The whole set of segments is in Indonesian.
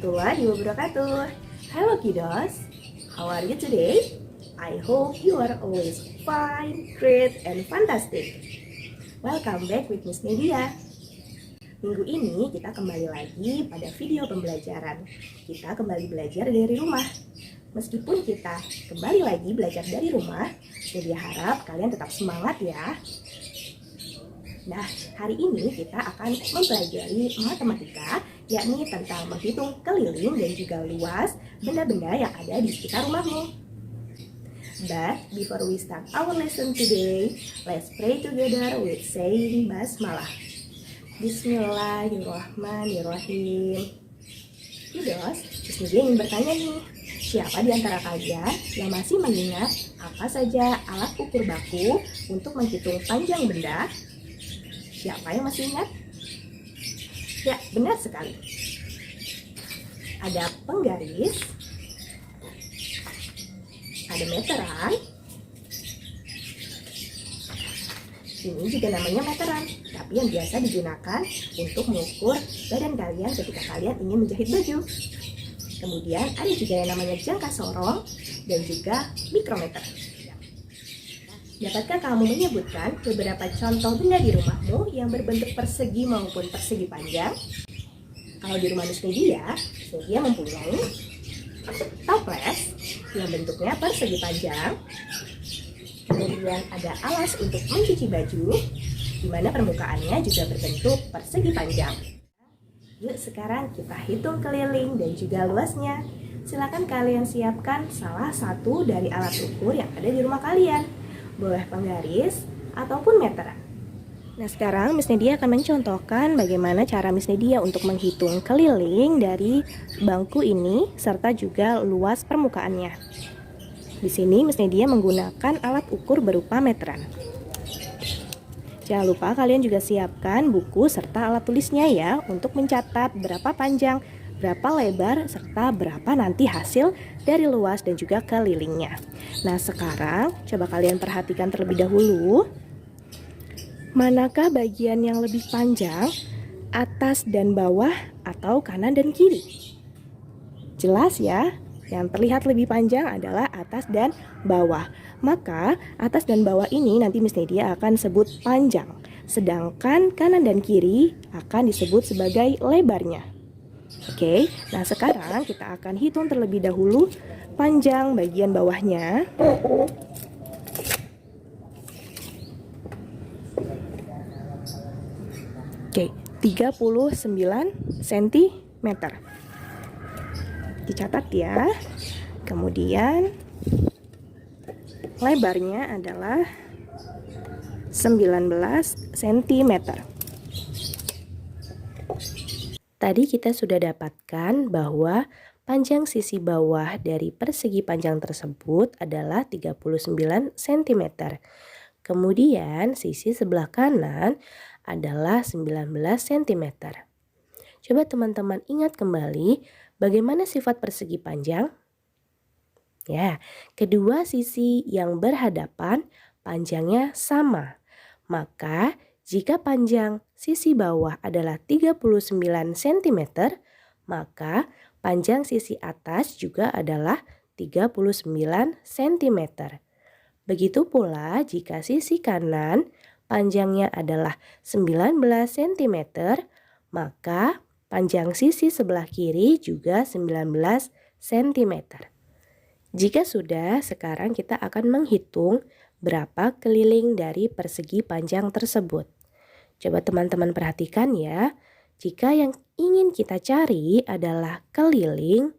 warahmatullahi wabarakatuh. Hello kiddos, how are you today? I hope you are always fine, great, and fantastic. Welcome back with Miss Media. Minggu ini kita kembali lagi pada video pembelajaran. Kita kembali belajar dari rumah. Meskipun kita kembali lagi belajar dari rumah, Media harap kalian tetap semangat ya. Nah, hari ini kita akan mempelajari matematika, yakni tentang menghitung keliling dan juga luas benda-benda yang ada di sekitar rumahmu. But before we start our lesson today, let's pray together with saying Basmalah. Bismillahirrahmanirrahim. Kiddos, Miss ingin bertanya nih, siapa di antara kalian yang masih mengingat apa saja alat ukur baku untuk menghitung panjang benda? Siapa yang masih ingat? Ya, benar sekali. Ada penggaris, ada meteran. Ini juga namanya meteran, tapi yang biasa digunakan untuk mengukur badan kalian ketika kalian ingin menjahit baju. Kemudian ada juga yang namanya jangka sorong dan juga mikrometer. Dapatkah kamu menyebutkan beberapa contoh benda di rumahmu yang berbentuk persegi maupun persegi panjang? Kalau di rumah Miss Media mempunyai toples yang bentuknya persegi panjang. Kemudian ada alas untuk mencuci baju, di mana permukaannya juga berbentuk persegi panjang. Yuk sekarang kita hitung keliling dan juga luasnya. Silakan kalian siapkan salah satu dari alat ukur yang ada di rumah kalian. Boleh penggaris ataupun meteran. Nah sekarang Miss Nadia akan mencontohkan bagaimana cara Miss Nadia untuk menghitung keliling dari bangku ini serta juga luas permukaannya. Di sini Miss Nadia menggunakan alat ukur berupa meteran. Jangan lupa kalian juga siapkan buku serta alat tulisnya ya untuk mencatat berapa panjang, berapa lebar, serta berapa nanti hasil dari luas dan juga kelilingnya. Nah sekarang coba kalian perhatikan terlebih dahulu, manakah bagian yang lebih panjang, atas dan bawah atau kanan dan kiri? Jelas ya, yang terlihat lebih panjang adalah atas dan bawah. Maka atas dan bawah ini nanti Miss Nadia akan sebut panjang, sedangkan kanan dan kiri akan disebut sebagai lebarnya. Oke, nah sekarang kita akan hitung terlebih dahulu panjang bagian bawahnya. Oke, 39 cm. Dicatat ya. Kemudian lebarnya adalah 19 cm. Tadi kita sudah dapatkan bahwa panjang sisi bawah dari persegi panjang tersebut adalah 39 cm. Kemudian sisi sebelah kanan adalah 19 cm. Coba teman-teman ingat kembali bagaimana sifat persegi panjang? Ya, kedua sisi yang berhadapan panjangnya sama. Maka jika panjang sisi bawah adalah 39 cm, maka panjang sisi atas juga adalah 39 cm. Begitu pula jika sisi kanan panjangnya adalah 19 cm, maka panjang sisi sebelah kiri juga 19 cm. Jika sudah, sekarang kita akan menghitung berapa keliling dari persegi panjang tersebut. Coba teman-teman perhatikan ya, jika yang ingin kita cari adalah keliling,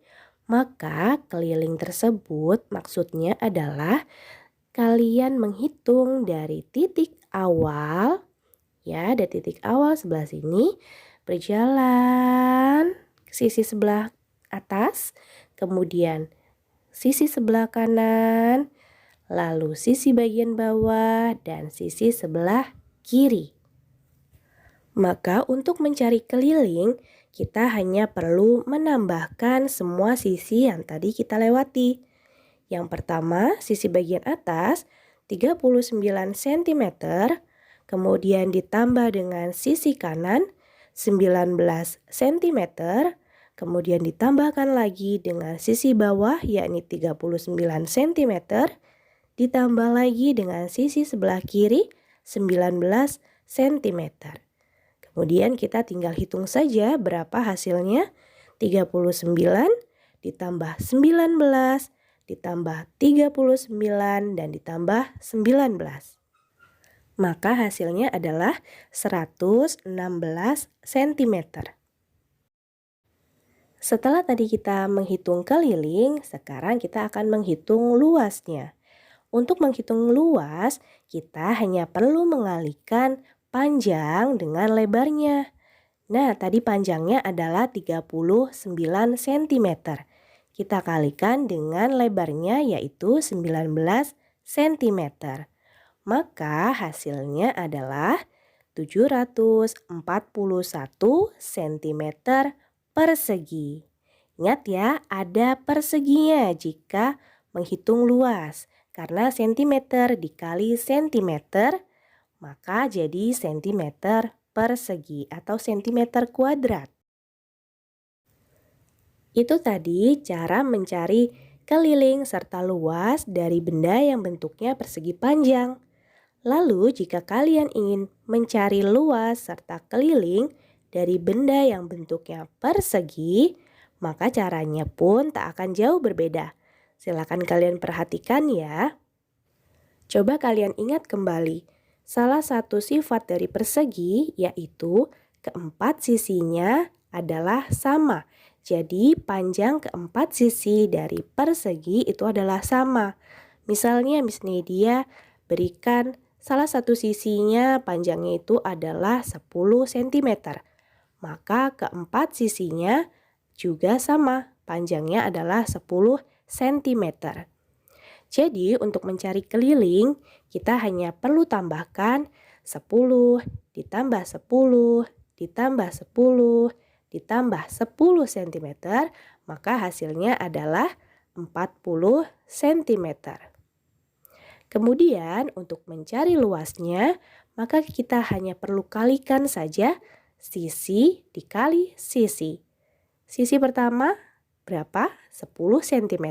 maka keliling tersebut maksudnya adalah kalian menghitung dari titik awal, ya dari titik awal sebelah sini, berjalan ke sisi sebelah atas, kemudian sisi sebelah kanan, lalu sisi bagian bawah, dan sisi sebelah kiri. Maka untuk mencari keliling, kita hanya perlu menambahkan semua sisi yang tadi kita lewati. Yang pertama, sisi bagian atas 39 cm, kemudian ditambah dengan sisi kanan 19 cm, kemudian ditambahkan lagi dengan sisi bawah yakni 39 cm, ditambah lagi dengan sisi sebelah kiri 19 cm. Kemudian kita tinggal hitung saja berapa hasilnya. 39 ditambah 19 ditambah 39 dan ditambah 19. Maka hasilnya adalah 116 cm. Setelah tadi kita menghitung keliling, sekarang kita akan menghitung luasnya. Untuk menghitung luas, kita hanya perlu mengalihkan panjang dengan lebarnya. Nah, tadi panjangnya adalah 39 cm. Kita kalikan dengan lebarnya yaitu 19 cm. Maka hasilnya adalah 741 cm persegi. Ingat ya, ada perseginya jika menghitung luas. Karena cm dikali cm, maka jadi cm persegi atau cm kuadrat. Itu tadi cara mencari keliling serta luas dari benda yang bentuknya persegi panjang. Lalu jika kalian ingin mencari luas serta keliling dari benda yang bentuknya persegi, maka caranya pun tak akan jauh berbeda. Silakan kalian perhatikan ya. Coba kalian ingat kembali, salah satu sifat dari persegi yaitu keempat sisinya adalah sama. Jadi panjang keempat sisi dari persegi itu adalah sama. Misalnya Miss Nadia berikan salah satu sisinya panjangnya itu adalah 10 cm. Maka keempat sisinya juga sama, panjangnya adalah 10 cm. Jadi untuk mencari keliling, kita hanya perlu tambahkan 10 ditambah 10 ditambah 10 ditambah 10 cm, maka hasilnya adalah 40 cm. Kemudian untuk mencari luasnya, maka kita hanya perlu kalikan saja sisi dikali sisi. Sisi pertama berapa? 10 cm.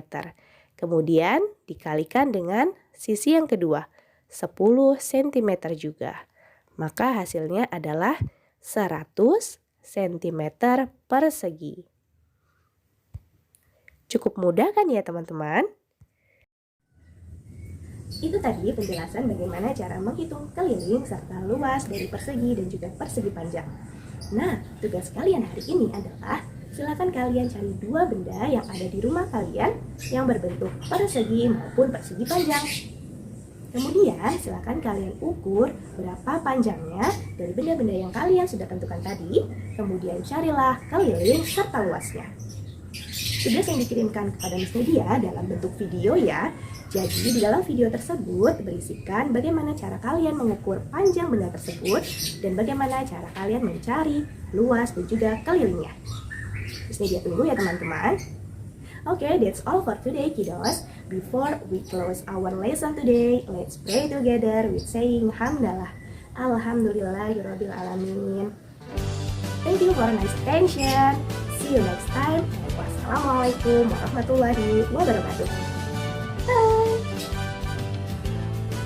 Kemudian dikalikan dengan sisi yang kedua, 10 cm juga. Maka hasilnya adalah 100 cm persegi. Cukup mudah kan ya teman-teman? Itu tadi penjelasan bagaimana cara menghitung keliling serta luas dari persegi dan juga persegi panjang. Nah, tugas kalian hari ini adalah silakan kalian cari dua benda yang ada di rumah kalian yang berbentuk persegi maupun persegi panjang. Kemudian silakan kalian ukur berapa panjangnya dari benda-benda yang kalian sudah tentukan tadi. Kemudian carilah keliling serta luasnya. Tugas yang dikirimkan kepada Miss Nadia dalam bentuk video ya. Jadi di dalam video tersebut berisikan bagaimana cara kalian mengukur panjang benda tersebut dan bagaimana cara kalian mencari luas dan juga kelilingnya. Miss Nadia tunggu ya teman-teman. Okay, that's all for today kiddos. Before we close our lesson today, let's pray together with saying Hamdalah. Alhamdulillahirabbil alamin. Thank you for nice attention. See you next time. Wassalamualaikum warahmatullahi wabarakatuh.